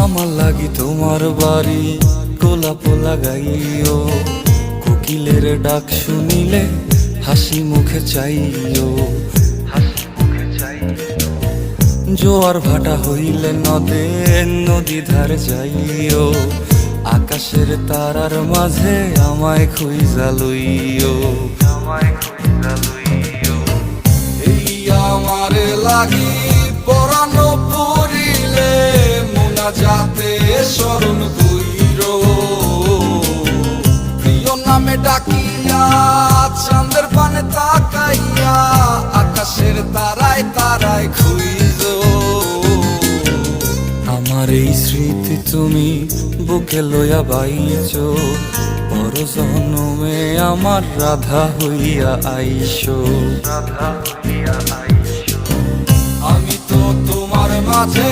আমার লাগি তোমার বাড়ি গোলাপ লাগাইও, কোকিলের ডাক শুনিলে হাসি মুখে চাইও। জোয়ার ভাটা হইলে নদে নদী ধারে যাইও, আকাশের তারার মাঝে আমায় খুঁজা লইও। এই আমারে লাগি পরানো পড়িলে মোনাজাতে স্মরণ কইরো, প্রিয় নামে ডাকিয়া চাঁদের পানে তাকাইয়া আকাশের তারায় তারায় খুঁজো। আমার এই স্মৃতি তুমি বুকে লইয়া বাইছো, পর জন্মে আমার রাধা হইয়া আইসো। আমি তো তোমার মাঝে